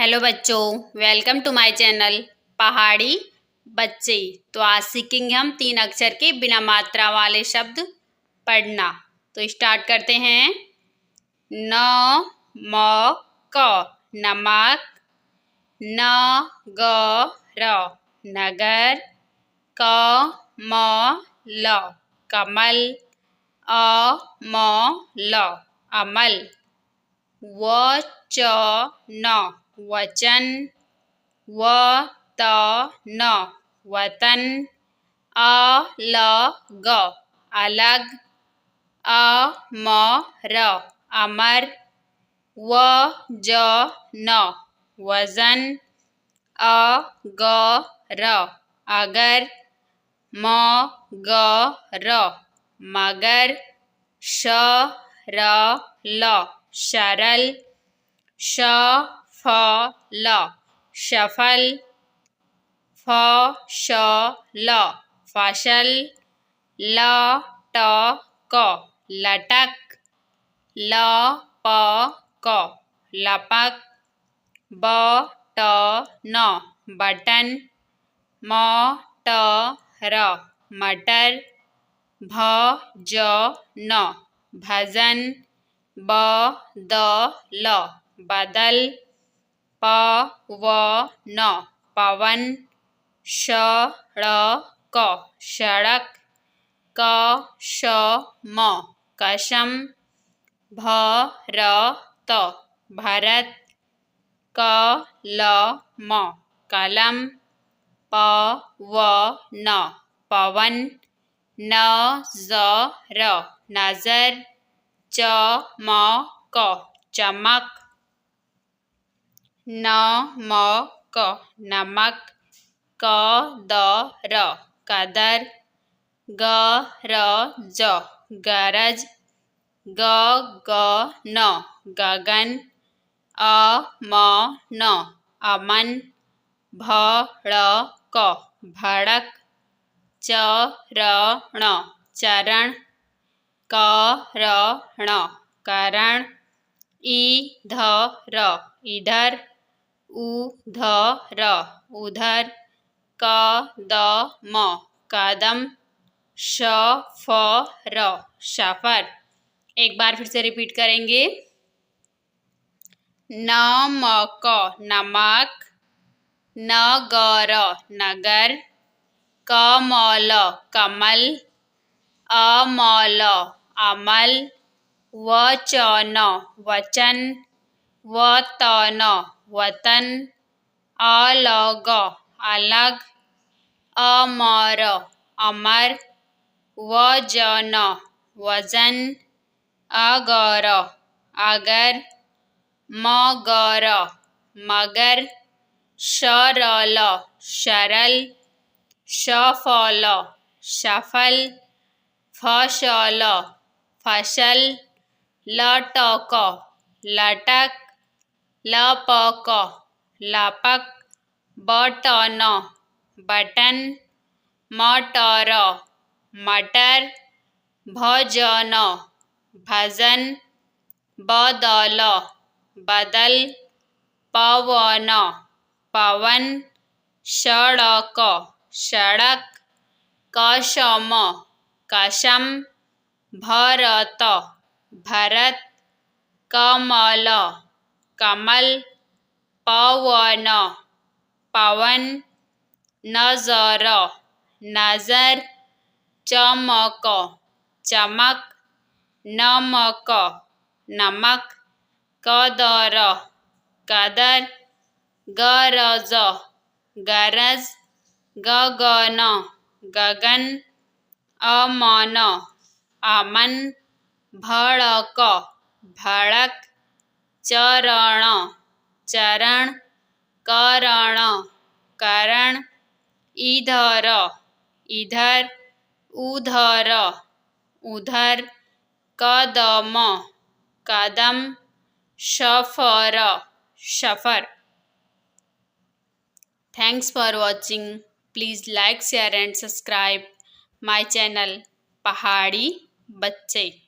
Hello बच्चों, welcome to my channel पहाड़ी बच्चे। तो आज सीखेंगे हम 3 अक्षर के बिना मात्रा वाले शब्द पढ़ना। तो स्टार्ट करते हैं। न म क नमक, न ग र नगर, क म ल कमल, अ म ल अमल, व च न वचन, व त न वतन, अ ल ग अलग, अ म र अमर, व ज न वजन, अ ग र अगर, म ग र मगर, श र ल शरल, श फ ल शफल, फ श ल फसल, ल ट क लटक, ल प क लपक, ब ट न बटन, म ट र मटर, भ ज न भजन, ब द ल बदल, प व न पवन, श ड़ क सड़क, क श म कसम, भ र त भरत, क ल म कलम, प व न पवन, न ज र नजर, च म क चमक, न म क नमक, क द र कदर, ग र ज गरज, ग ग न गगन, अ म न अमन, भ ड़ क भड़क, च र ण चरण, क र ण करण, ई ध र इधर, उ ध र उधर, क द म कदम, श फ र सफर। एक बार फिर से रिपीट करेंगे। न म क नमक, न ग र नगर, क म ल कमल, अ म ल अमल, व च न वचन, व त न वतन, अ ल ग अलग, अ म र अमर, व ज न वजन, अ ग र अगर, म ग र मगर, श र ल शरल, श फ ल शफल, फ श ल फसल, ल ट क लटक, ल प क लापक, ब ट न बटन, म ट र मटर, भ ज न भजन, ब द ल बदल, प व न पवन, श ड़ क सड़क, क श म कसम, भ र त भरत, क म ल कमल, प व न पवन, न ज र नजर, च म क चमक, न म क नमक, क द र कदर, ग र ज गरज, ग ग न गगन, अ म न अमन, भ ड़ क भड़क, च र ण चरण, क र ण करण, ई ध र इधर, उ ध र उधर, क द म कदम, श फ र सफर। Thanks for watching. Please like, share and subscribe my channel पहाड़ी बच्चे।